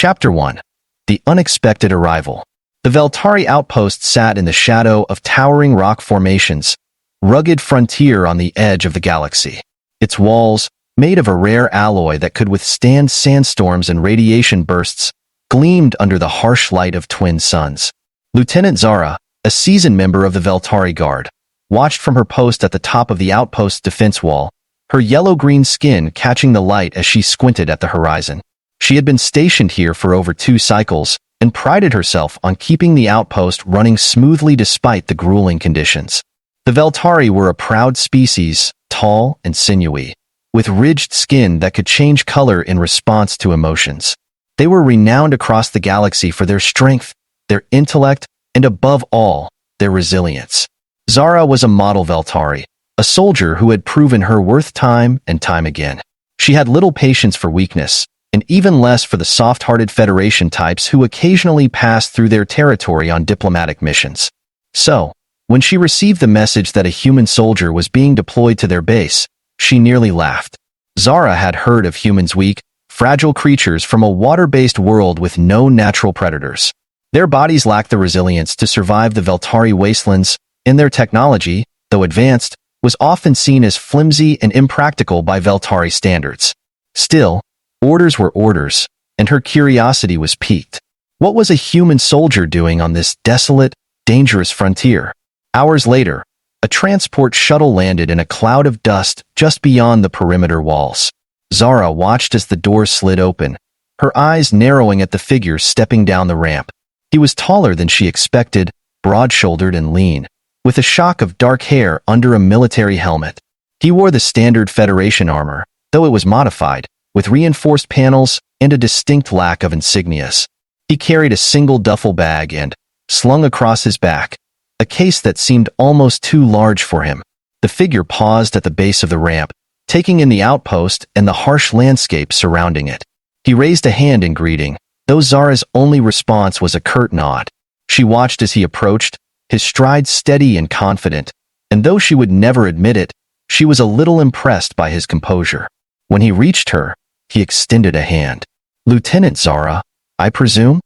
Chapter 1. The Unexpected Arrival. The Veltari outpost sat in the shadow of towering rock formations, rugged frontier on the edge of the galaxy. Its walls, made of a rare alloy that could withstand sandstorms and radiation bursts, gleamed under the harsh light of twin suns. Lieutenant Zara, a seasoned member of the Veltari Guard, watched from her post at the top of the outpost's defense wall, her yellow-green skin catching the light as she squinted at the horizon. She had been stationed here for over 2 cycles and prided herself on keeping the outpost running smoothly despite the grueling conditions. The Veltari were a proud species, tall and sinewy, with ridged skin that could change color in response to emotions. They were renowned across the galaxy for their strength, their intellect, and above all, their resilience. Zara was a model Veltari, a soldier who had proven her worth time and time again. She had little patience for weakness, and even less for the soft-hearted Federation types who occasionally passed through their territory on diplomatic missions. So, when she received the message that a human soldier was being deployed to their base, she nearly laughed. Zara had heard of humans' weak, fragile creatures from a water-based world with no natural predators. Their bodies lacked the resilience to survive the Veltari wastelands, and their technology, though advanced, was often seen as flimsy and impractical by Veltari standards. Still, orders were orders, and her curiosity was piqued. What was a human soldier doing on this desolate, dangerous frontier? Hours later, a transport shuttle landed in a cloud of dust just beyond the perimeter walls. Zara watched as the doors slid open, her eyes narrowing at the figure stepping down the ramp. He was taller than she expected, broad-shouldered and lean, with a shock of dark hair under a military helmet. He wore the standard Federation armor, though it was modified, with reinforced panels and a distinct lack of insignias. He carried a single duffel bag and, slung across his back, a case that seemed almost too large for him. The figure paused at the base of the ramp, taking in the outpost and the harsh landscape surrounding it. He raised a hand in greeting, though Zara's only response was a curt nod. She watched as he approached, his stride steady and confident, and though she would never admit it, she was a little impressed by his composure. When he reached her, he extended a hand. "Lieutenant Zara, I presume?"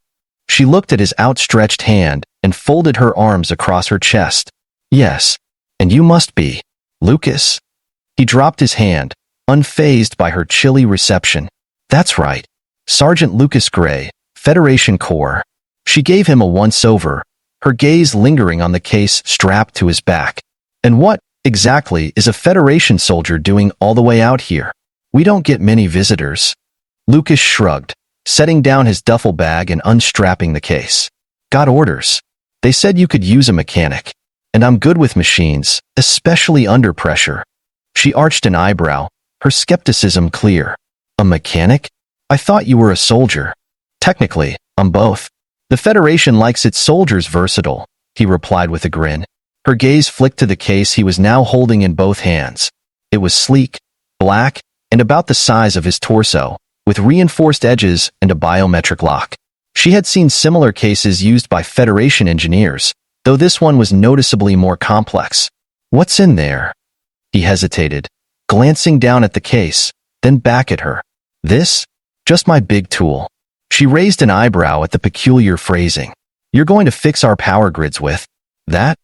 She looked at his outstretched hand and folded her arms across her chest. "Yes, and you must be Lucas." He dropped his hand, unfazed by her chilly reception. "That's right, Sergeant Lucas Gray, Federation Corps." She gave him a once-over, her gaze lingering on the case strapped to his back. "And what, exactly, is a Federation soldier doing all the way out here? We don't get many visitors." Lucas shrugged, setting down his duffel bag and unstrapping the case. "Got orders. They said you could use a mechanic, and I'm good with machines, especially under pressure." She arched an eyebrow, her skepticism clear. "A mechanic? I thought you were a soldier." "Technically, I'm both. The Federation likes its soldiers versatile," he replied with a grin. Her gaze flicked to the case he was now holding in both hands. It was sleek, black, and about the size of his torso, with reinforced edges and a biometric lock. She had seen similar cases used by Federation engineers, though this one was noticeably more complex. "What's in there?" He hesitated, glancing down at the case, then back at her. "This? Just my big tool." She raised an eyebrow at the peculiar phrasing. "You're going to fix our power grids with that?"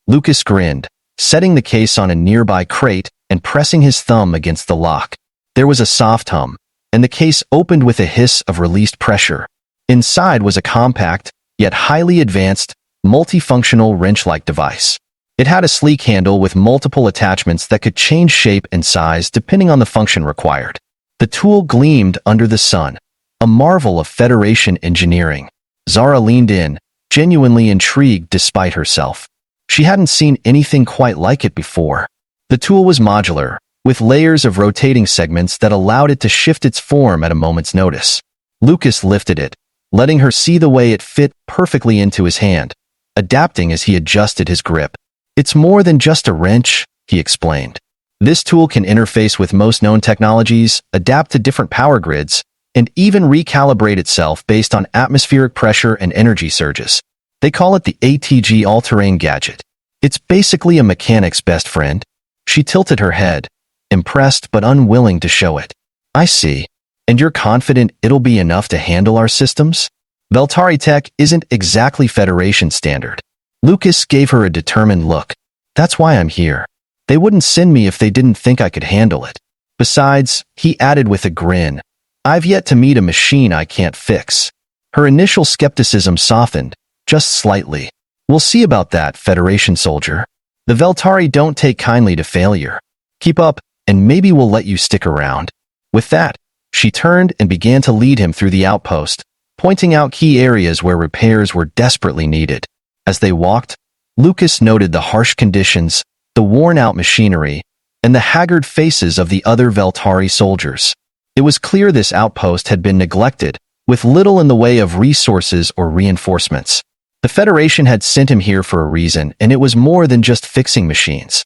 Lucas grinned, setting the case on a nearby crate and pressing his thumb against the lock. There was a soft hum, and the case opened with a hiss of released pressure. Inside was a compact, yet highly advanced, multifunctional wrench-like device. It had a sleek handle with multiple attachments that could change shape and size depending on the function required. The tool gleamed under the sun, a marvel of Federation engineering. Zara leaned in, genuinely intrigued despite herself. She hadn't seen anything quite like it before. The tool was modular, with layers of rotating segments that allowed it to shift its form at a moment's notice. Lucas lifted it, letting her see the way it fit perfectly into his hand, adapting as he adjusted his grip. "It's more than just a wrench," he explained. "This tool can interface with most known technologies, adapt to different power grids, and even recalibrate itself based on atmospheric pressure and energy surges. They call it the ATG all-terrain gadget. It's basically a mechanic's best friend." She tilted her head, impressed but unwilling to show it. "I see. And you're confident it'll be enough to handle our systems? Veltari tech isn't exactly Federation standard. Lucas gave her a determined look. That's why I'm here. They wouldn't send me if they didn't think I could handle it. Besides, he added with a grin, I've yet to meet a machine I can't fix. Her initial skepticism softened, just slightly. We'll see about that, Federation soldier. The Veltari don't take kindly to failure. Keep up, and maybe we'll let you stick around. With that, she turned and began to lead him through the outpost, pointing out key areas where repairs were desperately needed. As they walked, Lucas noted the harsh conditions, the worn-out machinery, and the haggard faces of the other Veltari soldiers. It was clear this outpost had been neglected, with little in the way of resources or reinforcements. The Federation had sent him here for a reason, and it was more than just fixing machines.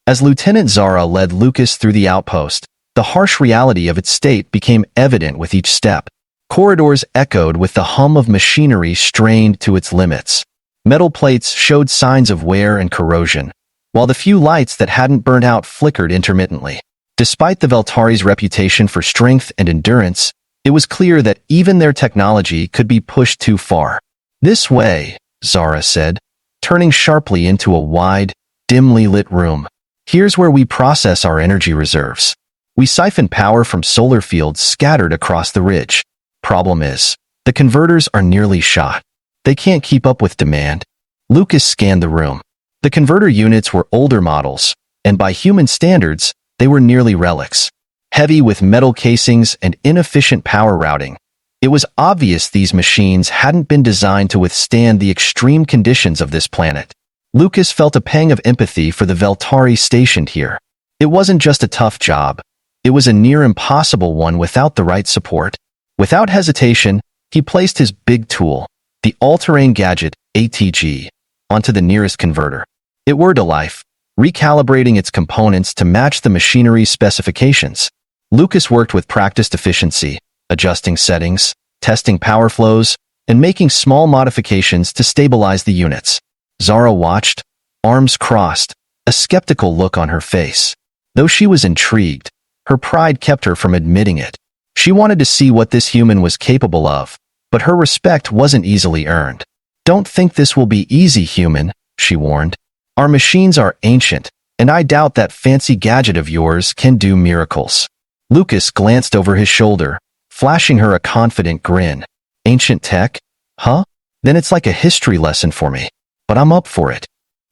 As Lieutenant Zara led Lucas through the outpost, the harsh reality of its state became evident with each step. Corridors echoed with the hum of machinery strained to its limits. Metal plates showed signs of wear and corrosion, while the few lights that hadn't burnt out flickered intermittently. Despite the Veltari's reputation for strength and endurance, it was clear that even their technology could be pushed too far. This way, Zara said, turning sharply into a wide, dimly lit room. Here's where we process our energy reserves. We siphon power from solar fields scattered across the ridge. Problem is, the converters are nearly shot. They can't keep up with demand. Lucas scanned the room. The converter units were older models, and by human standards, they were nearly relics. Heavy with metal casings and inefficient power routing, it was obvious these machines hadn't been designed to withstand the extreme conditions of this planet. Lucas felt a pang of empathy for the Veltari stationed here. It wasn't just a tough job. It was a near impossible one without the right support. Without hesitation, he placed his big tool, the all-terrain gadget, ATG, onto the nearest converter. It whirred to life, recalibrating its components to match the machinery's specifications. Lucas worked with practiced efficiency, adjusting settings, testing power flows, and making small modifications to stabilize the units. Zara watched, arms crossed, a skeptical look on her face. Though she was intrigued, her pride kept her from admitting it. She wanted to see what this human was capable of, but her respect wasn't easily earned. Don't think this will be easy, human, she warned. Our machines are ancient, and I doubt that fancy gadget of yours can do miracles. Lucas glanced over his shoulder, flashing her a confident grin. Ancient tech? Huh? Then it's like a history lesson for me. But I'm up for it.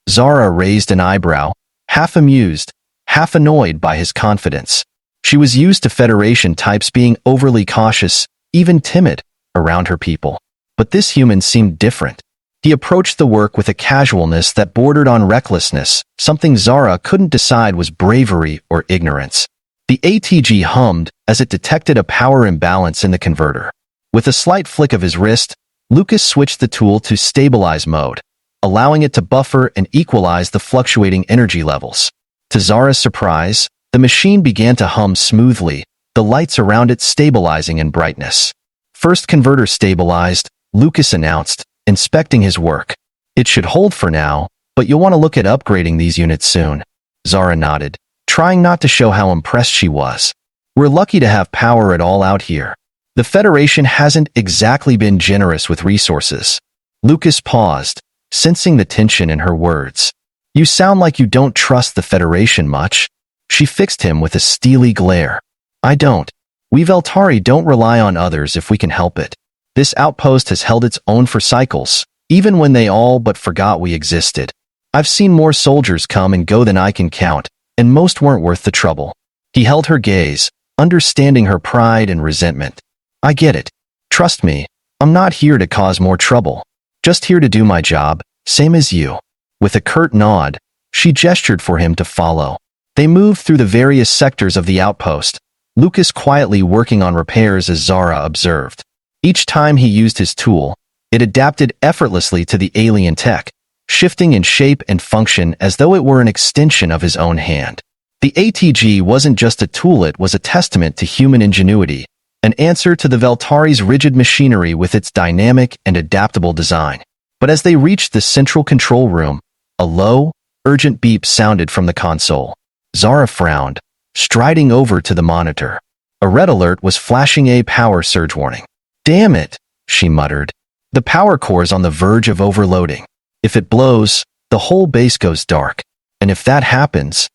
Zara raised an eyebrow, half amused, half annoyed by his confidence. She was used to Federation types being overly cautious, even timid, around her people. But this human seemed different. He approached the work with a casualness that bordered on recklessness, something Zara couldn't decide was bravery or ignorance. The ATG hummed as it detected a power imbalance in the converter. With a slight flick of his wrist, Lucas switched the tool to stabilize mode, allowing it to buffer and equalize the fluctuating energy levels. To Zara's surprise, the machine began to hum smoothly, the lights around it stabilizing in brightness. First converter stabilized, Lucas announced, inspecting his work. It should hold for now, but you'll want to look at upgrading these units soon. Zara nodded, trying not to show how impressed she was. We're lucky to have power at all out here. The Federation hasn't exactly been generous with resources. Lucas paused, sensing the tension in her words. You sound like you don't trust the Federation much. She fixed him with a steely glare. I don't. We Veltari don't rely on others if we can help it. This outpost has held its own for cycles, even when they all but forgot we existed. I've seen more soldiers come and go than I can count, and most weren't worth the trouble. He held her gaze, understanding her pride and resentment. I get it. Trust me, I'm not here to cause more trouble. Just here to do my job, same as you. With a curt nod, she gestured for him to follow. They moved through the various sectors of the outpost, Lucas quietly working on repairs as Zara observed. Each time he used his tool, it adapted effortlessly to the alien tech, shifting in shape and function as though it were an extension of his own hand. The ATG wasn't just a tool, it was a testament to human ingenuity, an answer to the Veltari's rigid machinery with its dynamic and adaptable design. But as they reached the central control room, a low, urgent beep sounded from the console. Zara frowned, striding over to the monitor. A red alert was flashing, a power surge warning. "Damn it," she muttered. "The power core is on the verge of overloading. If it blows, the whole base goes dark. And if that happens—"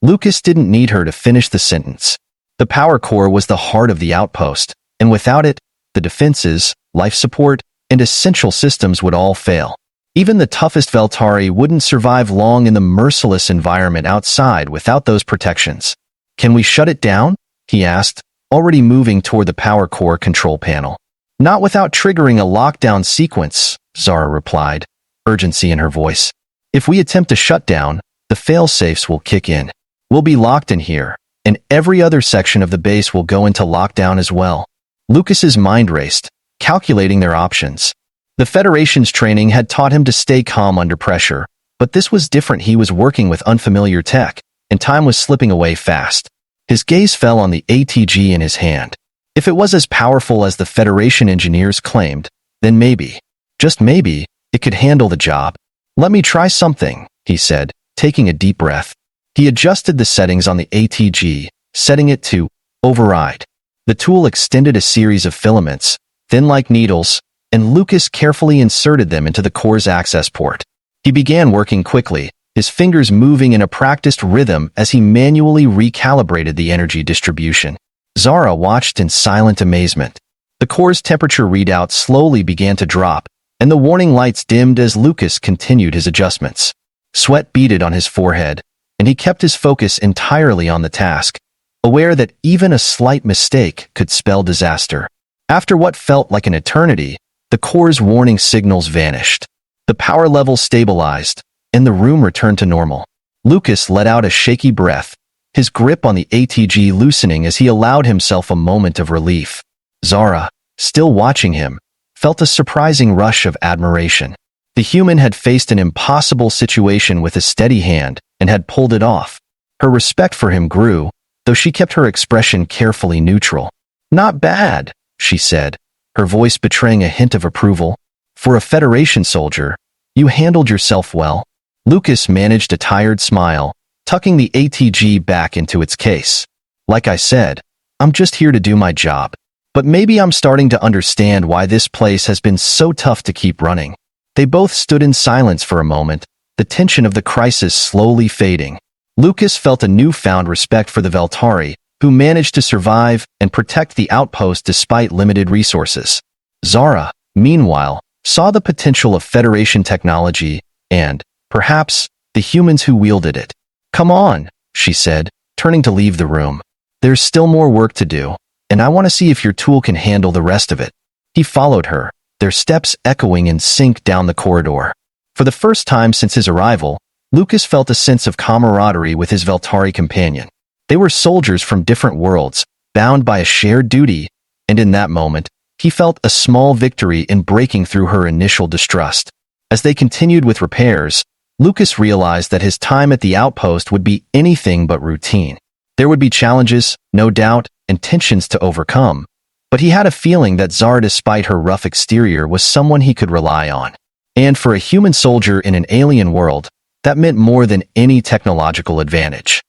Lucas didn't need her to finish the sentence. The power core was the heart of the outpost, and without it, the defenses, life support, and essential systems would all fail. Even the toughest Veltari wouldn't survive long in the merciless environment outside without those protections. "Can we shut it down?" he asked, already moving toward the power core control panel. "Not without triggering a lockdown sequence," Zara replied, urgency in her voice. "If we attempt to shut down, the fail-safes will kick in. We'll be locked in here, and every other section of the base will go into lockdown as well." Lucas's mind raced, calculating their options. The Federation's training had taught him to stay calm under pressure, but this was different. He was working with unfamiliar tech, and time was slipping away fast. His gaze fell on the ATG in his hand. If it was as powerful as the Federation engineers claimed, then maybe, just maybe, it could handle the job. "Let me try something," he said, taking a deep breath. He adjusted the settings on the ATG, setting it to override. The tool extended a series of filaments, thin like needles, and Lucas carefully inserted them into the core's access port. He began working quickly, his fingers moving in a practiced rhythm as he manually recalibrated the energy distribution. Zara watched in silent amazement. The core's temperature readout slowly began to drop, and the warning lights dimmed as Lucas continued his adjustments. Sweat beaded on his forehead, and he kept his focus entirely on the task, aware that even a slight mistake could spell disaster. After what felt like an eternity, the core's warning signals vanished. The power level stabilized, and the room returned to normal. Lucas let out a shaky breath, his grip on the ATG loosening as he allowed himself a moment of relief. Zara, still watching him, felt a surprising rush of admiration. The human had faced an impossible situation with a steady hand and had pulled it off. Her respect for him grew, though she kept her expression carefully neutral. "Not bad," she said, her voice betraying a hint of approval. "For a Federation soldier, you handled yourself well." Lucas managed a tired smile, tucking the ATG back into its case. "Like I said, I'm just here to do my job. But maybe I'm starting to understand why this place has been so tough to keep running." They both stood in silence for a moment, the tension of the crisis slowly fading. Lucas felt a newfound respect for the Veltari, who managed to survive and protect the outpost despite limited resources. Zara, meanwhile, saw the potential of Federation technology and, perhaps, the humans who wielded it. "Come on," she said, turning to leave the room. "There's still more work to do, and I want to see if your tool can handle the rest of it." He followed her, their steps echoing in sync down the corridor. For the first time since his arrival, Lucas felt a sense of camaraderie with his Veltari companion. They were soldiers from different worlds, bound by a shared duty, and in that moment, he felt a small victory in breaking through her initial distrust. As they continued with repairs, Lucas realized that his time at the outpost would be anything but routine. There would be challenges, no doubt, and tensions to overcome, but he had a feeling that Zara, despite her rough exterior, was someone he could rely on. And for a human soldier in an alien world, that meant more than any technological advantage.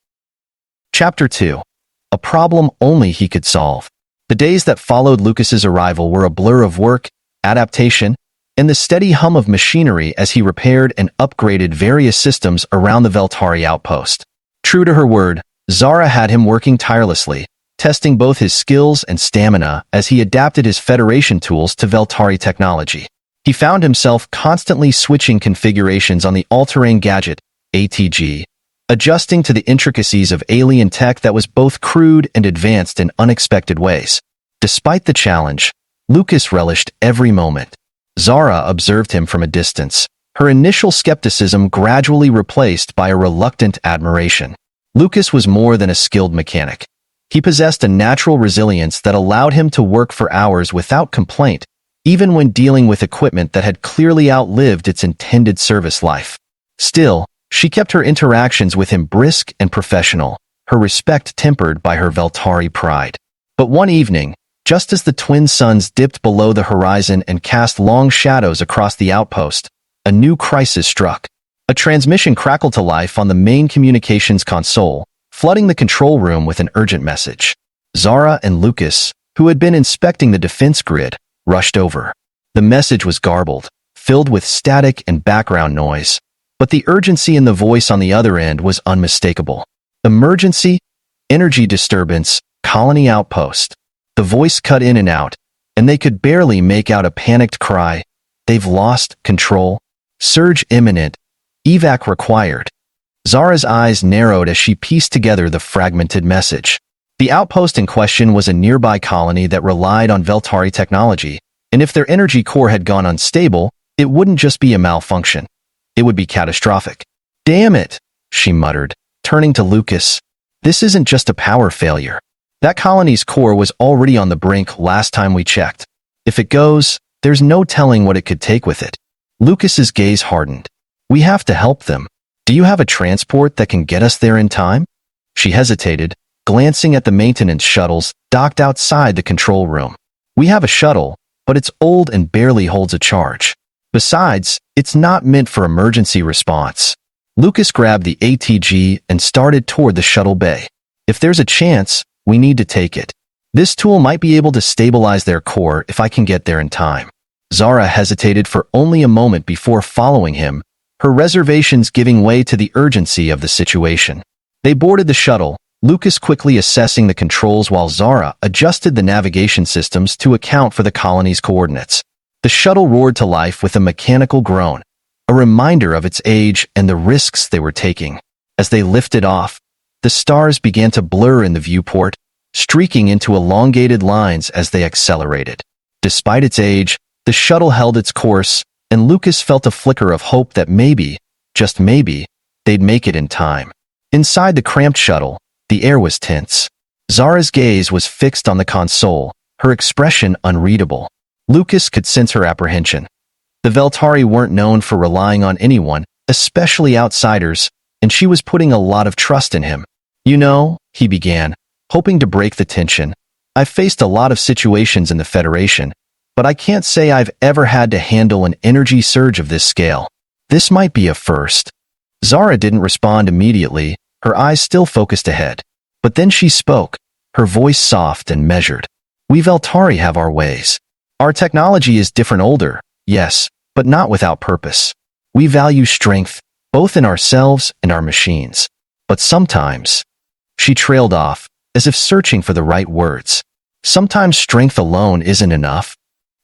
Chapter 2. A problem only he could solve. The days that followed Lucas's arrival were a blur of work, adaptation, and the steady hum of machinery as he repaired and upgraded various systems around the Veltari outpost. True to her word, Zara had him working tirelessly, testing both his skills and stamina as he adapted his Federation tools to Veltari technology. He found himself constantly switching configurations on the all-terrain gadget, ATG, adjusting to the intricacies of alien tech that was both crude and advanced in unexpected ways. Despite the challenge, Lucas relished every moment. Zara observed him from a distance, her initial skepticism gradually replaced by a reluctant admiration. Lucas was more than a skilled mechanic. He possessed a natural resilience that allowed him to work for hours without complaint, even when dealing with equipment that had clearly outlived its intended service life. Still, she kept her interactions with him brisk and professional, her respect tempered by her Veltari pride. But one evening, just as the twin suns dipped below the horizon and cast long shadows across the outpost, a new crisis struck. A transmission crackled to life on the main communications console, flooding the control room with an urgent message. Zara and Lucas, who had been inspecting the defense grid, rushed over. The message was garbled, filled with static and background noise, but the urgency in the voice on the other end was unmistakable. Emergency, energy disturbance, colony outpost. The voice cut in and out, and they could barely make out a panicked cry. They've lost control. Surge imminent. Evac required. Zara's eyes narrowed as she pieced together the fragmented message. The outpost in question was a nearby colony that relied on Veltari technology, and if their energy core had gone unstable, it wouldn't just be a malfunction. It would be catastrophic. "Damn it," she muttered, turning to Lucas. "This isn't just a power failure. That colony's core was already on the brink last time we checked. If it goes, there's no telling what it could take with it." Lucas's gaze hardened. "We have to help them. Do you have a transport that can get us there in time?" She hesitated, glancing at the maintenance shuttles docked outside the control room. "We have a shuttle, but it's old and barely holds a charge. Besides, it's not meant for emergency response." Lucas grabbed the ATG and started toward the shuttle bay. "If there's a chance, we need to take it. This tool might be able to stabilize their core if I can get there in time." Zara hesitated for only a moment before following him, her reservations giving way to the urgency of the situation. They boarded the shuttle, Lucas quickly assessing the controls while Zara adjusted the navigation systems to account for the colony's coordinates. The shuttle roared to life with a mechanical groan, a reminder of its age and the risks they were taking. As they lifted off, the stars began to blur in the viewport, streaking into elongated lines as they accelerated. Despite its age, the shuttle held its course, and Lucas felt a flicker of hope that maybe, just maybe, they'd make it in time. Inside the cramped shuttle, the air was tense. Zara's gaze was fixed on the console, her expression unreadable. Lucas could sense her apprehension. The Veltari weren't known for relying on anyone, especially outsiders, and she was putting a lot of trust in him. "You know," he began, hoping to break the tension, "I've faced a lot of situations in the Federation, but I can't say I've ever had to handle an energy surge of this scale. This might be a first." Zara didn't respond immediately, her eyes still focused ahead. But then she spoke, her voice soft and measured. "We Veltari have our ways. Our technology is different older, yes, but not without purpose. We value strength, both in ourselves and our machines. But sometimes—" She trailed off, as if searching for the right words. "Sometimes strength alone isn't enough."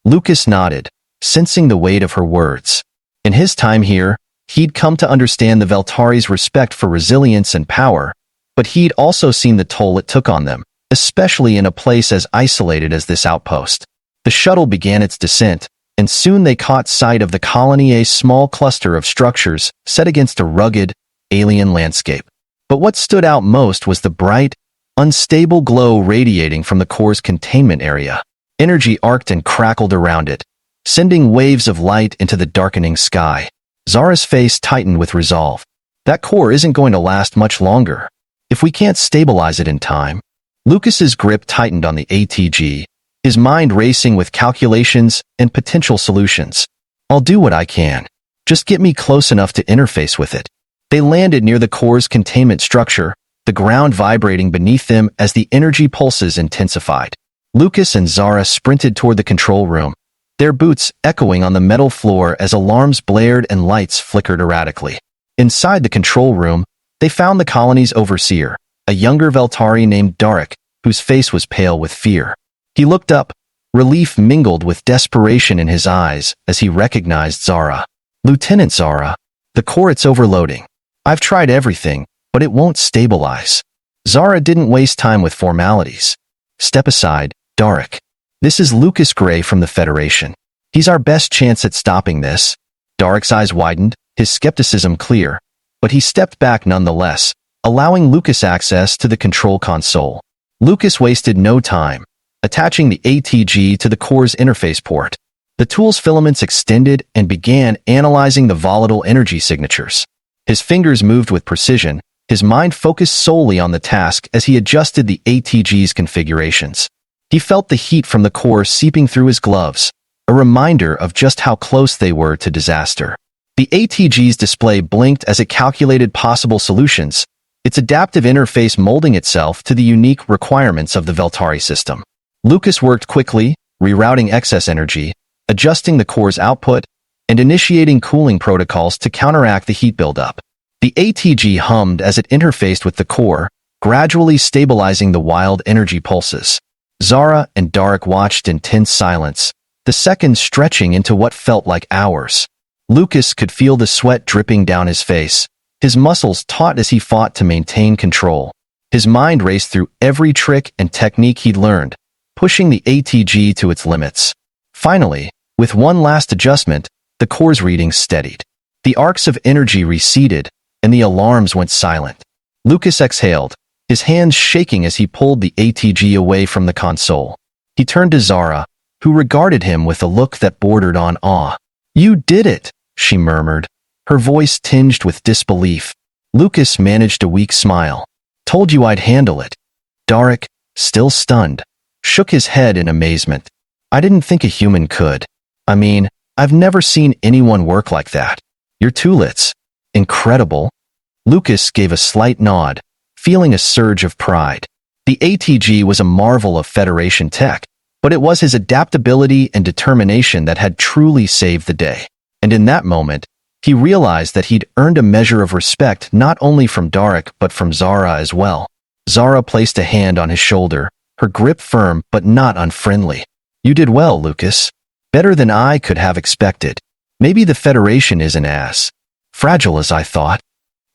Lucas nodded, sensing the weight of her words. In his time here, he'd come to understand the Veltari's respect for resilience and power, but he'd also seen the toll it took on them, especially in a place as isolated as this outpost. The shuttle began its descent, and soon they caught sight of the colony, a small cluster of structures set against a rugged, alien landscape. But what stood out most was the bright, unstable glow radiating from the core's containment area. Energy arced and crackled around it, sending waves of light into the darkening sky. Zara's face tightened with resolve. "That core isn't going to last much longer. If we can't stabilize it in time." Lucas's grip tightened on the ATG, his mind racing with calculations and potential solutions. "I'll do what I can. Just get me close enough to interface with it." They landed near the core's containment structure, the ground vibrating beneath them as the energy pulses intensified. Lucas and Zara sprinted toward the control room, their boots echoing on the metal floor as alarms blared and lights flickered erratically. Inside the control room, they found the colony's overseer, a younger Veltari named Darek, whose face was pale with fear. He looked up, relief mingled with desperation in his eyes as he recognized Zara. "Lieutenant Zara, the core, it's overloading. I've tried everything, but it won't stabilize." Zara didn't waste time with formalities. "Step aside, Darek. This is Lucas Gray from the Federation. He's our best chance at stopping this." Darek's eyes widened, his skepticism clear, but he stepped back nonetheless, allowing Lucas access to the control console. Lucas wasted no time, attaching the ATG to the core's interface port. The tool's filaments extended and began analyzing the volatile energy signatures. His fingers moved with precision, his mind focused solely on the task as he adjusted the ATG's configurations. He felt the heat from the core seeping through his gloves, a reminder of just how close they were to disaster. The ATG's display blinked as it calculated possible solutions, its adaptive interface molding itself to the unique requirements of the Veltari system. Lucas worked quickly, rerouting excess energy, adjusting the core's output, and initiating cooling protocols to counteract the heat buildup. The ATG hummed as it interfaced with the core, gradually stabilizing the wild energy pulses. Zara and Darek watched in tense silence, the seconds stretching into what felt like hours. Lucas could feel the sweat dripping down his face, his muscles taut as he fought to maintain control. His mind raced through every trick and technique he'd learned, pushing the ATG to its limits. Finally, with one last adjustment, the core's readings steadied. The arcs of energy receded, and the alarms went silent. Lucas exhaled, his hands shaking as he pulled the ATG away from the console. He turned to Zara, who regarded him with a look that bordered on awe. "You did it," she murmured, her voice tinged with disbelief. Lucas managed a weak smile. "Told you I'd handle it." Darek, still stunned, shook his head in amazement. "I didn't think a human could. I mean, I've never seen anyone work like that. Your toolets. Incredible." Lucas gave a slight nod, feeling a surge of pride. The ATG was a marvel of Federation tech, but it was his adaptability and determination that had truly saved the day. And in that moment, he realized that he'd earned a measure of respect not only from Darek but from Zara as well. Zara placed a hand on his shoulder, her grip firm but not unfriendly. "You did well, Lucas. Better than I could have expected. Maybe the Federation isn't as fragile as I thought."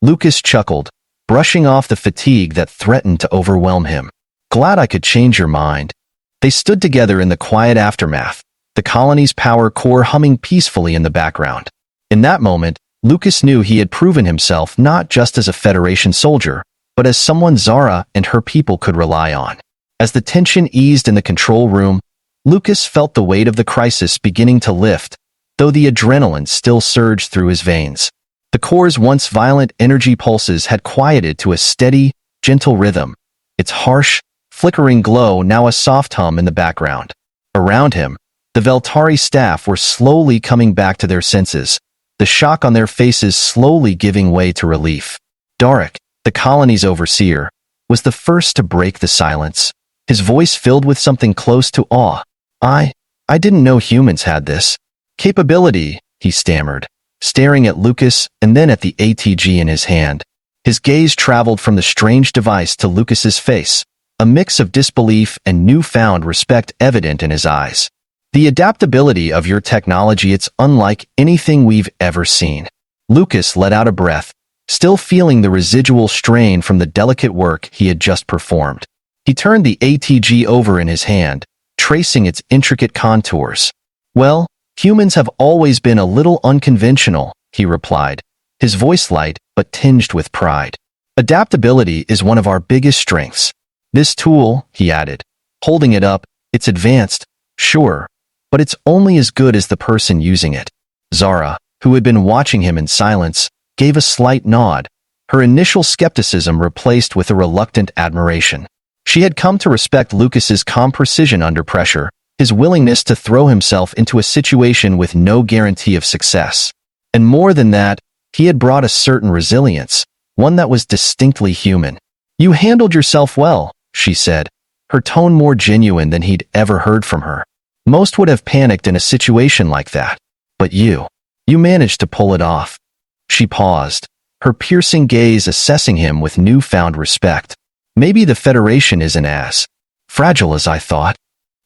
Lucas chuckled, brushing off the fatigue that threatened to overwhelm him. "Glad I could change your mind." They stood together in the quiet aftermath, the colony's power core humming peacefully in the background. In that moment, Lucas knew he had proven himself not just as a Federation soldier, but as someone Zara and her people could rely on. As the tension eased in the control room, Lucas felt the weight of the crisis beginning to lift, though the adrenaline still surged through his veins. The core's once violent energy pulses had quieted to a steady, gentle rhythm, its harsh, flickering glow now a soft hum in the background. Around him, the Veltari staff were slowly coming back to their senses, the shock on their faces slowly giving way to relief. Darek, the colony's overseer, was the first to break the silence, his voice filled with something close to awe. I didn't know humans had this capability," he stammered, staring at Lucas and then at the ATG in his hand. His gaze traveled from the strange device to Lucas's face, a mix of disbelief and newfound respect evident in his eyes. "The adaptability of your technology, it's unlike anything we've ever seen." Lucas let out a breath, still feeling the residual strain from the delicate work he had just performed. He turned the ATG over in his hand, tracing its intricate contours. "Well, humans have always been a little unconventional," he replied, his voice light but tinged with pride. "Adaptability is one of our biggest strengths. This tool," he added, holding it up, "it's advanced, sure, but it's only as good as the person using it." Zara, who had been watching him in silence, gave a slight nod, her initial skepticism replaced with a reluctant admiration. She had come to respect Lucas's calm precision under pressure, his willingness to throw himself into a situation with no guarantee of success. And more than that, he had brought a certain resilience, one that was distinctly human. "You handled yourself well," she said, her tone more genuine than he'd ever heard from her. "Most would have panicked in a situation like that. But you managed to pull it off." She paused, her piercing gaze assessing him with newfound respect. "Maybe the Federation isn't as fragile as I thought."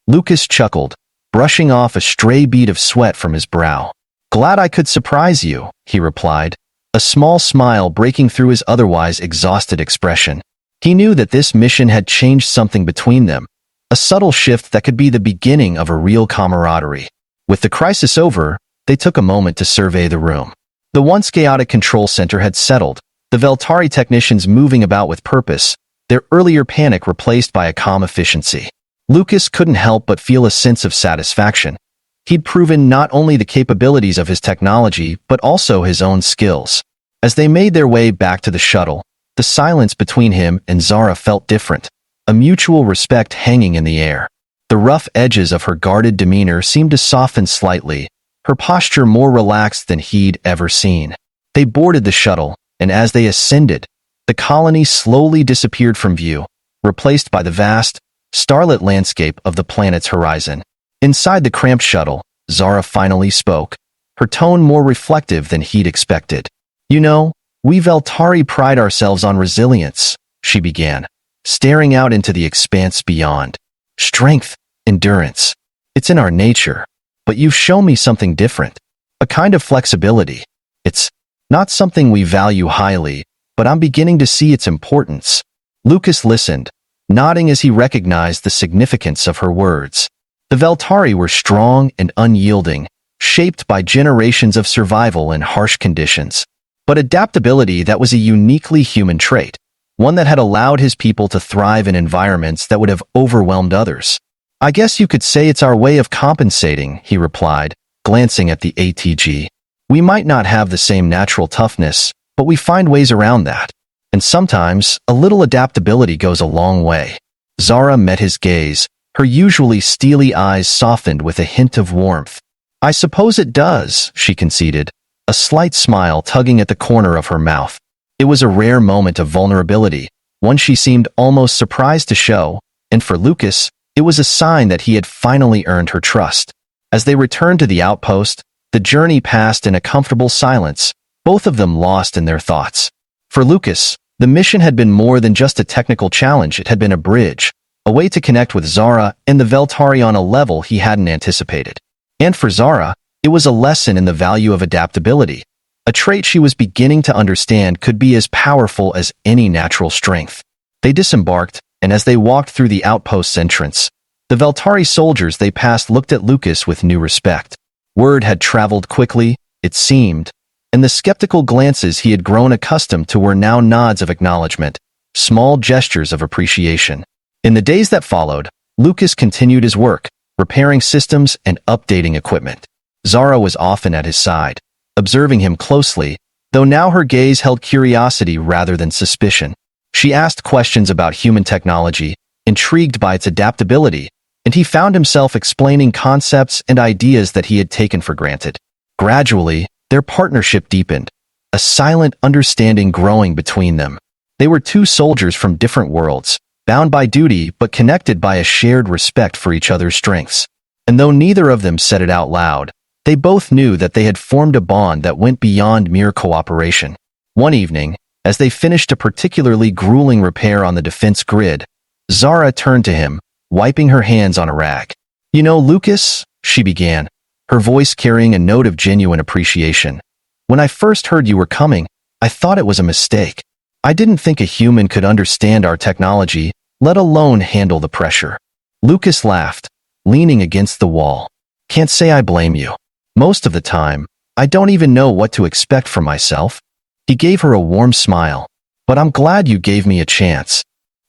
Lucas chuckled, brushing off a stray bead of sweat from his brow. "Glad I could surprise you," he replied, a small smile breaking through his otherwise exhausted expression. He knew that this mission had changed something between them, a subtle shift that could be the beginning of a real camaraderie. With the crisis over, they took a moment to survey the room. The once chaotic control center had settled, the Veltari technicians moving about with purpose, their earlier panic replaced by a calm efficiency. Lucas couldn't help but feel a sense of satisfaction. He'd proven not only the capabilities of his technology, but also his own skills. As they made their way back to the shuttle, the silence between him and Zara felt different, a mutual respect hanging in the air. The rough edges of her guarded demeanor seemed to soften slightly, her posture more relaxed than he'd ever seen. They boarded the shuttle, and as they ascended, The colony slowly disappeared from view, replaced by the vast, starlit landscape of the planet's horizon. Inside the cramped shuttle, Zara finally spoke, her tone more reflective than he'd expected. "You know, we Veltari pride ourselves on resilience," she began, staring out into the expanse beyond. "Strength, endurance. It's in our nature. But you've shown me something different. A kind of flexibility. It's not something we value highly, but I'm beginning to see its importance." Lucas listened, nodding as he recognized the significance of her words. The Veltari were strong and unyielding, shaped by generations of survival in harsh conditions. But adaptability that was a uniquely human trait, one that had allowed his people to thrive in environments that would have overwhelmed others. "I guess you could say it's our way of compensating," he replied, glancing at the ATG. "We might not have the same natural toughness, but we find ways around that. And sometimes, a little adaptability goes a long way." Zara met his gaze, her usually steely eyes softened with a hint of warmth. "I suppose it does," she conceded, a slight smile tugging at the corner of her mouth. It was a rare moment of vulnerability, one she seemed almost surprised to show, and for Lucas, it was a sign that he had finally earned her trust. As they returned to the outpost, the journey passed in a comfortable silence, both of them lost in their thoughts. For Lucas, the mission had been more than just a technical challenge. It had been a bridge, a way to connect with Zara and the Veltari on a level he hadn't anticipated. And for Zara, it was a lesson in the value of adaptability, a trait she was beginning to understand could be as powerful as any natural strength. They disembarked, and as they walked through the outpost's entrance, the Veltari soldiers they passed looked at Lucas with new respect. Word had traveled quickly, it seemed, and the skeptical glances he had grown accustomed to were now nods of acknowledgement, small gestures of appreciation. In the days that followed, Lucas continued his work, repairing systems and updating equipment. Zara was often at his side, observing him closely, though now her gaze held curiosity rather than suspicion. She asked questions about human technology, intrigued by its adaptability, and he found himself explaining concepts and ideas that he had taken for granted. Gradually, their partnership deepened, a silent understanding growing between them. They were two soldiers from different worlds, bound by duty but connected by a shared respect for each other's strengths. And though neither of them said it out loud, they both knew that they had formed a bond that went beyond mere cooperation. One evening, as they finished a particularly grueling repair on the defense grid, Zara turned to him, wiping her hands on a rag. "You know, Lucas," she began, her voice carrying a note of genuine appreciation. "When I first heard you were coming, I thought it was a mistake. I didn't think a human could understand our technology, let alone handle the pressure." Lucas laughed, leaning against the wall. "Can't say I blame you. Most of the time, I don't even know what to expect from myself." He gave her a warm smile. "But I'm glad you gave me a chance."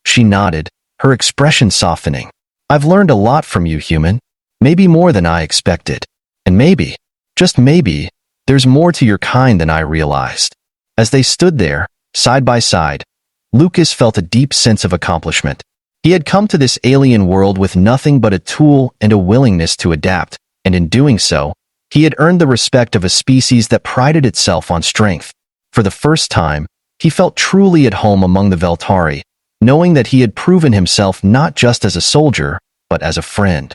She nodded, her expression softening. "I've learned a lot from you, human. Maybe more than I expected. And maybe, just maybe, there's more to your kind than I realized." As they stood there, side by side, Lucas felt a deep sense of accomplishment. He had come to this alien world with nothing but a tool and a willingness to adapt, and in doing so, he had earned the respect of a species that prided itself on strength. For the first time, he felt truly at home among the Veltari, knowing that he had proven himself not just as a soldier, but as a friend.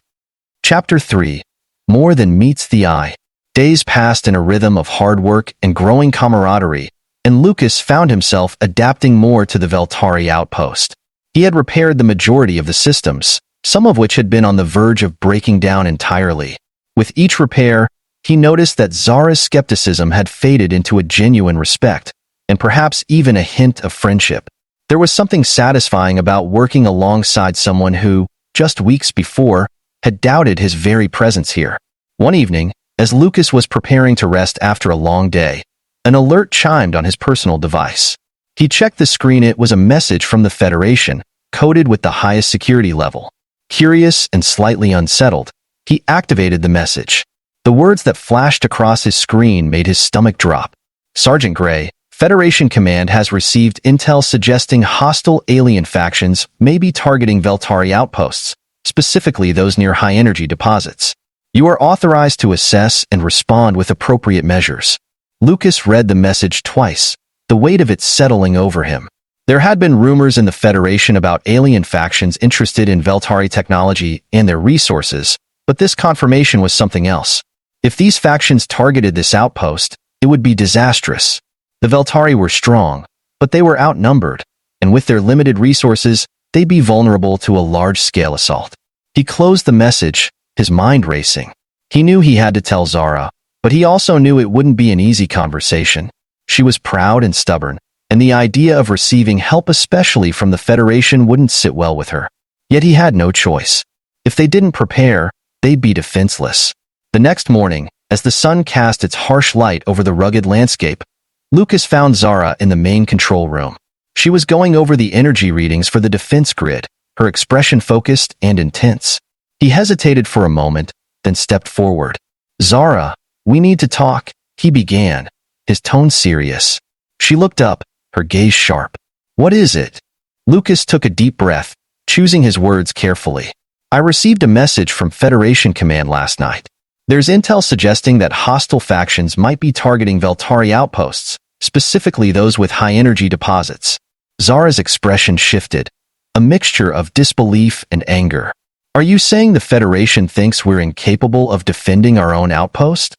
Chapter 3. More than meets the eye. Days passed in a rhythm of hard work and growing camaraderie, and Lucas found himself adapting more to the Veltari outpost. He had repaired the majority of the systems, some of which had been on the verge of breaking down entirely. With each repair, he noticed that Zara's skepticism had faded into a genuine respect, and perhaps even a hint of friendship. There was something satisfying about working alongside someone who, just weeks before, had doubted his very presence here. One evening, as Lucas was preparing to rest after a long day, an alert chimed on his personal device. He checked the screen. It was a message from the Federation, coded with the highest security level. Curious and slightly unsettled, he activated the message. The words that flashed across his screen made his stomach drop. "Sergeant Gray, Federation Command has received intel suggesting hostile alien factions may be targeting Veltari outposts, specifically those near high-energy deposits. You are authorized to assess and respond with appropriate measures." Lucas read the message twice, the weight of it settling over him. There had been rumors in the Federation about alien factions interested in Veltari technology and their resources, but this confirmation was something else. If these factions targeted this outpost, it would be disastrous. The Veltari were strong, but they were outnumbered, and with their limited resources, they'd be vulnerable to a large-scale assault. He closed the message, his mind racing. He knew he had to tell Zara, but he also knew it wouldn't be an easy conversation. She was proud and stubborn, and the idea of receiving help especially from the Federation wouldn't sit well with her. Yet he had no choice. If they didn't prepare, they'd be defenseless. The next morning, as the sun cast its harsh light over the rugged landscape, Lucas found Zara in the main control room. She was going over the energy readings for the defense grid, her expression focused and intense. He hesitated for a moment, then stepped forward. "Zara, we need to talk," he began, his tone serious. She looked up, her gaze sharp. "What is it?" Lucas took a deep breath, choosing his words carefully. "I received a message from Federation Command last night. There's intel suggesting that hostile factions might be targeting Veltari outposts, specifically those with high-energy deposits." Zara's expression shifted, a mixture of disbelief and anger. "Are you saying the Federation thinks we're incapable of defending our own outpost?"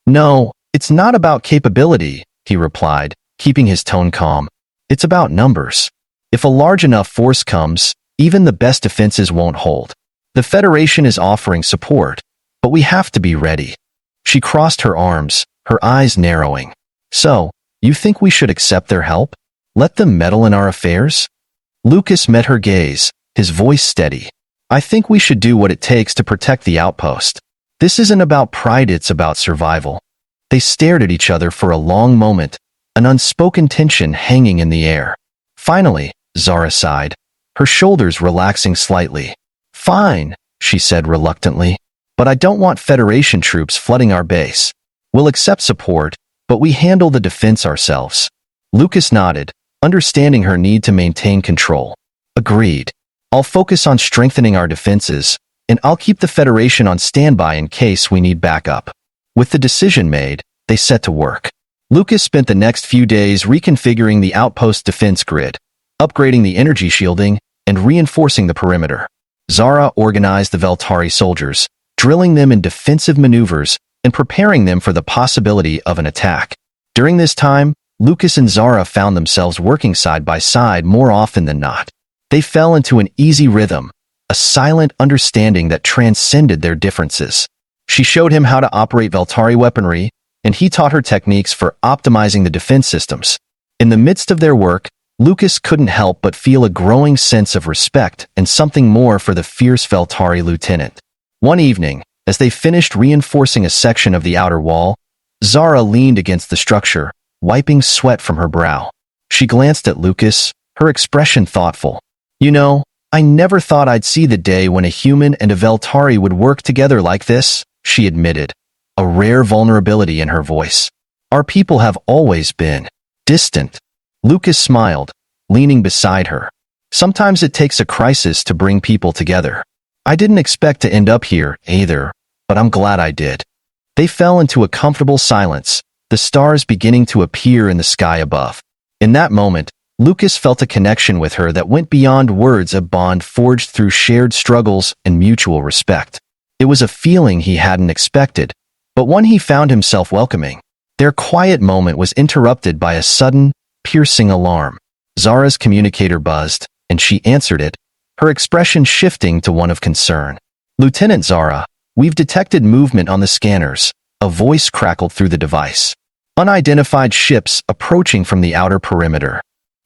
"No, it's not about capability," he replied, keeping his tone calm. "It's about numbers. If a large enough force comes, even the best defenses won't hold. The Federation is offering support, but we have to be ready." She crossed her arms, her eyes narrowing. "So, you think we should accept their help? Let them meddle in our affairs?" Lucas met her gaze, his voice steady. "I think we should do what it takes to protect the outpost. This isn't about pride, it's about survival." They stared at each other for a long moment, an unspoken tension hanging in the air. Finally, Zara sighed, her shoulders relaxing slightly. "Fine," she said reluctantly, "but I don't want Federation troops flooding our base. We'll accept support, but we handle the defense ourselves." Lucas nodded, understanding her need to maintain control. "Agreed. I'll focus on strengthening our defenses, and I'll keep the Federation on standby in case we need backup." With the decision made, they set to work. Lucas spent the next few days reconfiguring the outpost defense grid, upgrading the energy shielding, and reinforcing the perimeter. Zara organized the Veltari soldiers, drilling them in defensive maneuvers and preparing them for the possibility of an attack. During this time, Lucas and Zara found themselves working side by side more often than not. They fell into an easy rhythm, a silent understanding that transcended their differences. She showed him how to operate Veltari weaponry, and he taught her techniques for optimizing the defense systems. In the midst of their work, Lucas couldn't help but feel a growing sense of respect and something more for the fierce Veltari lieutenant. One evening, as they finished reinforcing a section of the outer wall, Zara leaned against the structure, wiping sweat from her brow. She glanced at Lucas, her expression thoughtful. "You know, I never thought I'd see the day when a human and a Veltari would work together like this," she admitted, a rare vulnerability in her voice. "Our people have always been distant." Lucas smiled, leaning beside her. "Sometimes it takes a crisis to bring people together. I didn't expect to end up here, either, but I'm glad I did." They fell into a comfortable silence, the stars beginning to appear in the sky above. In that moment, Lucas felt a connection with her that went beyond words, a bond forged through shared struggles and mutual respect. It was a feeling he hadn't expected, but one he found himself welcoming. Their quiet moment was interrupted by a sudden, piercing alarm. Zara's communicator buzzed, and she answered it, her expression shifting to one of concern. "Lieutenant Zara, we've detected movement on the scanners," a voice crackled through the device. "Unidentified ships approaching from the outer perimeter."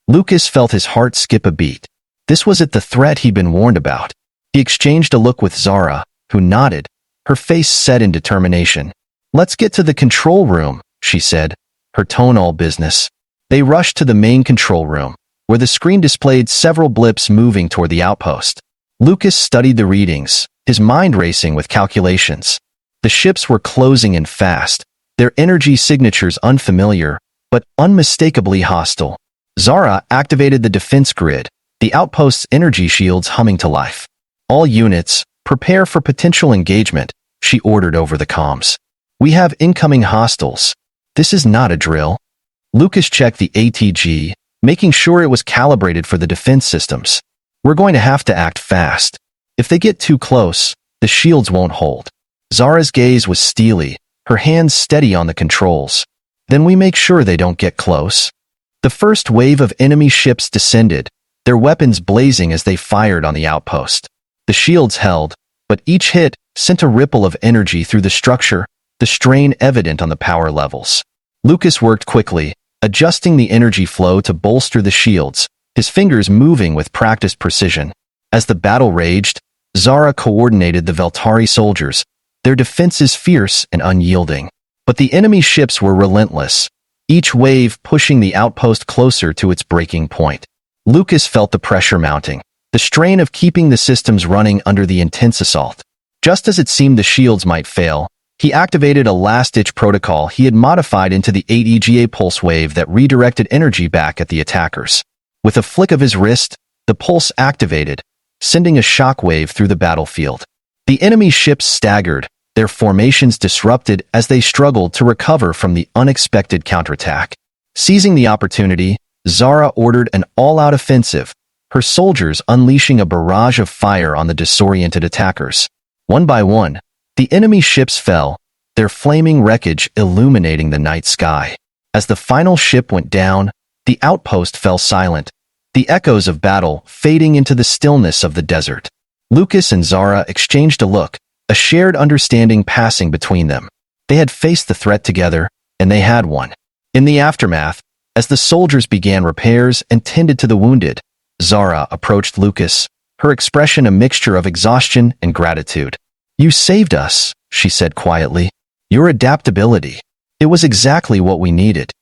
Lucas felt his heart skip a beat. This wasn't the threat he'd been warned about. He exchanged a look with Zara, who nodded, her face set in determination. "Let's get to the control room," she said, her tone all business. They rushed to the main control room, where the screen displayed several blips moving toward the outpost. Lucas studied the readings, his mind racing with calculations. The ships were closing in fast, their energy signatures unfamiliar, but unmistakably hostile. Zara activated the defense grid, the outpost's energy shields humming to life. "All units, prepare for potential engagement," she ordered over the comms. "We have incoming hostiles. This is not a drill." Lucas checked the ATG, making sure it was calibrated for the defense systems. We're going to have to act fast. If they get too close, the shields won't hold. Zara's gaze was steely, her hands steady on the controls. Then we make sure they don't get close. The first wave of enemy ships descended, their weapons blazing as they fired on the outpost. The shields held, but each hit sent a ripple of energy through the structure, the strain evident on the power levels. Lucas worked quickly, adjusting the energy flow to bolster the shields, his fingers moving with practiced precision. As the battle raged, Zara coordinated the Veltari soldiers, their defenses fierce and unyielding. But the enemy ships were relentless, each wave pushing the outpost closer to its breaking point. Lucas felt the pressure mounting, the strain of keeping the systems running under the intense assault. Just as it seemed the shields might fail, he activated a last-ditch protocol he had modified into the 8 EGA pulse wave that redirected energy back at the attackers. With a flick of his wrist, the pulse activated, sending a shockwave through the battlefield. The enemy ships staggered, their formations disrupted as they struggled to recover from the unexpected counterattack. Seizing the opportunity, Zara ordered an all-out offensive, her soldiers unleashing a barrage of fire on the disoriented attackers. One by one, the enemy ships fell, their flaming wreckage illuminating the night sky. As the final ship went down, the outpost fell silent, the echoes of battle fading into the stillness of the desert. Lucas and Zara exchanged a look, a shared understanding passing between them. They had faced the threat together, and they had won. In the aftermath, as the soldiers began repairs and tended to the wounded, Zara approached Lucas, her expression a mixture of exhaustion and gratitude. "You saved us," she said quietly. "Your adaptability. It was exactly what we needed."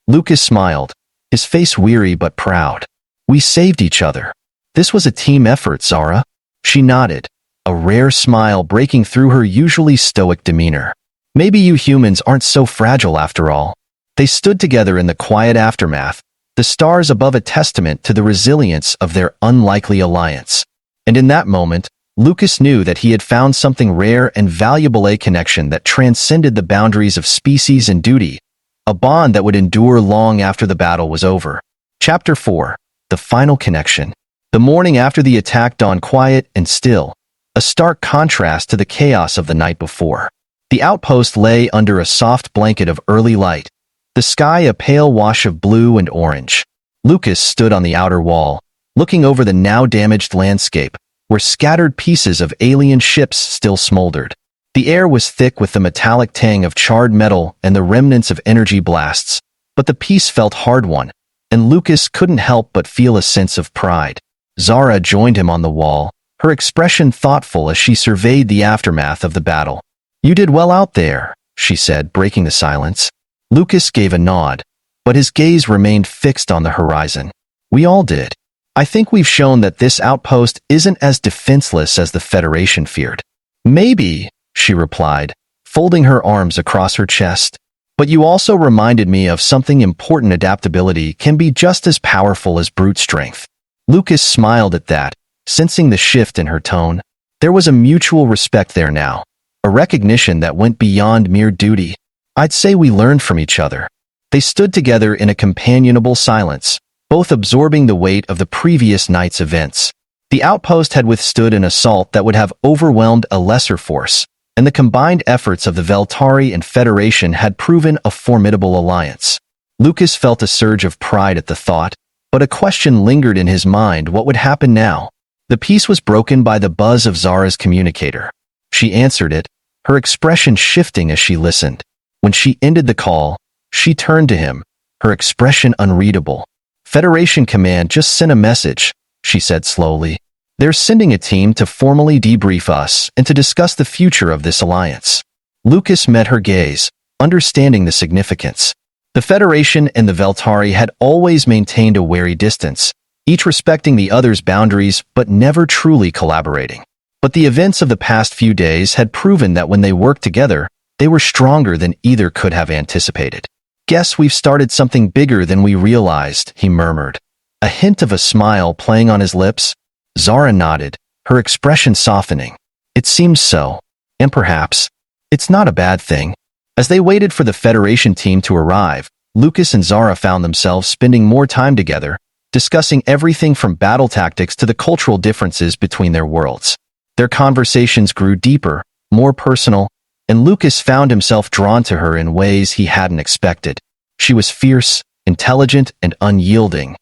Lucas smiled, his face weary but proud. "We saved each other. This was a team effort, Zara." She nodded, a rare smile breaking through her usually stoic demeanor. "Maybe you humans aren't so fragile after all." They stood together in the quiet aftermath, the stars above a testament to the resilience of their unlikely alliance. And in that moment, Lucas knew that he had found something rare and valuable, a connection that transcended the boundaries of species and duty, a bond that would endure long after the battle was over. Chapter 4. The Final Connection. The morning after the attack dawned quiet and still, a stark contrast to the chaos of the night before. The outpost lay under a soft blanket of early light, the sky a pale wash of blue and orange. Lucas stood on the outer wall, looking over the now damaged landscape, where scattered pieces of alien ships still smoldered. The air was thick with the metallic tang of charred metal and the remnants of energy blasts, but the peace felt hard-won, and Lucas couldn't help but feel a sense of pride. Zara joined him on the wall, her expression thoughtful as she surveyed the aftermath of the battle. "You did well out there," she said, breaking the silence. Lucas gave a nod, but his gaze remained fixed on the horizon. "We all did. I think we've shown that this outpost isn't as defenseless as the Federation feared." "Maybe," she replied, folding her arms across her chest. "But you also reminded me of something important. Adaptability can be just as powerful as brute strength." Lucas smiled at that, sensing the shift in her tone. There was a mutual respect there now, a recognition that went beyond mere duty. "I'd say we learned from each other." They stood together in a companionable silence, both absorbing the weight of the previous night's events. The outpost had withstood an assault that would have overwhelmed a lesser force, and the combined efforts of the Veltari and Federation had proven a formidable alliance. Lucas felt a surge of pride at the thought, but a question lingered in his mind: what would happen now? The peace was broken by the buzz of Zara's communicator. She answered it, her expression shifting as she listened. When she ended the call, she turned to him, her expression unreadable. "Federation Command just sent a message," she said slowly. "They're sending a team to formally debrief us and to discuss the future of this alliance." Lucas met her gaze, understanding the significance. The Federation and the Veltari had always maintained a wary distance, each respecting the other's boundaries but never truly collaborating. But the events of the past few days had proven that when they worked together, they were stronger than either could have anticipated. "Guess we've started something bigger than we realized," he murmured, a hint of a smile playing on his lips. Zara nodded, her expression softening. "It seems so. And perhaps it's not a bad thing." As they waited for the Federation team to arrive, Lucas and Zara found themselves spending more time together, discussing everything from battle tactics to the cultural differences between their worlds. Their conversations grew deeper, more personal, and Lucas found himself drawn to her in ways he hadn't expected. She was fierce, intelligent, and unyielding.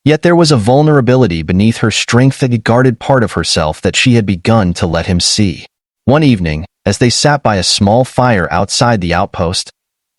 Yet there was a vulnerability beneath her strength that guarded part of herself that she had begun to let him see. One evening, as they sat by a small fire outside the outpost,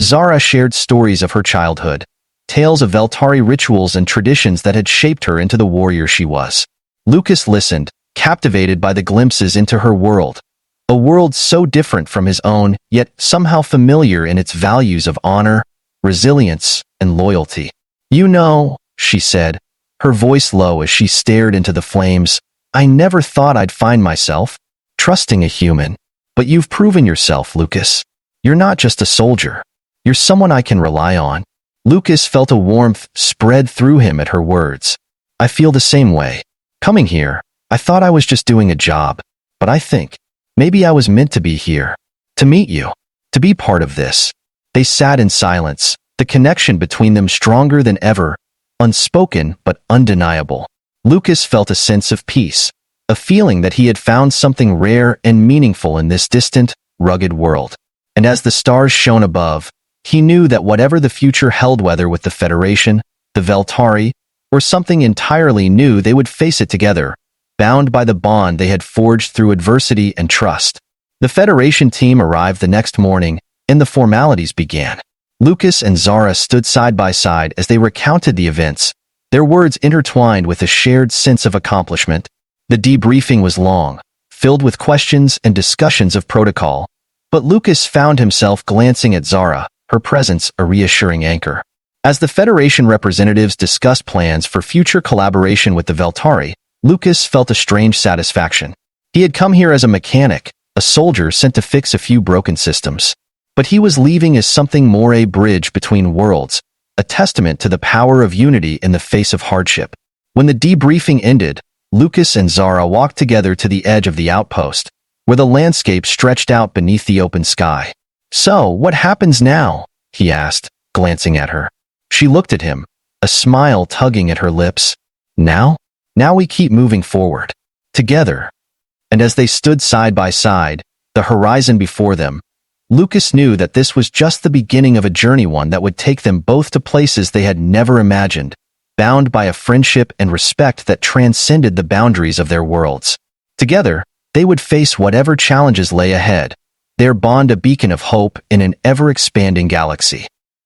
Zara shared stories of her childhood, tales of Veltari rituals and traditions that had shaped her into the warrior she was. Lucas listened, captivated by the glimpses into her world, a world so different from his own, yet somehow familiar in its values of honor, resilience, and loyalty. "You know," she said, her voice low as she stared into the flames, "I never thought I'd find myself trusting a human. But you've proven yourself, Lucas. You're not just a soldier. You're someone I can rely on." Lucas felt a warmth spread through him at her words. "I feel the same way. Coming here, I thought I was just doing a job, but I think maybe I was meant to be here, to meet you, to be part of this." They sat in silence, the connection between them stronger than ever, unspoken but undeniable. Lucas felt a sense of peace, a feeling that he had found something rare and meaningful in this distant, rugged world. And as the stars shone above, he knew that whatever the future held, whether with the Federation, the Veltari, or something entirely new, they would face it together, bound by the bond they had forged through adversity and trust. The Federation team arrived the next morning, and the formalities began. Lucas and Zara stood side by side as they recounted the events, their words intertwined with a shared sense of accomplishment. The debriefing was long, filled with questions and discussions of protocol, but Lucas found himself glancing at Zara, her presence a reassuring anchor. As the Federation representatives discussed plans for future collaboration with the Veltari, Lucas felt a strange satisfaction. He had come here as a mechanic, a soldier sent to fix a few broken systems. But he was leaving as something more, a bridge between worlds, a testament to the power of unity in the face of hardship. When the debriefing ended, Lucas and Zara walked together to the edge of the outpost, where the landscape stretched out beneath the open sky. "So, what happens now?" he asked, glancing at her. She looked at him, a smile tugging at her lips. "Now? Now we keep moving forward. Together." And as they stood side by side, the horizon before them, Lucas knew that this was just the beginning of a journey, one that would take them both to places they had never imagined, bound by a friendship and respect that transcended the boundaries of their worlds. Together, they would face whatever challenges lay ahead, their bond a beacon of hope in an ever-expanding galaxy.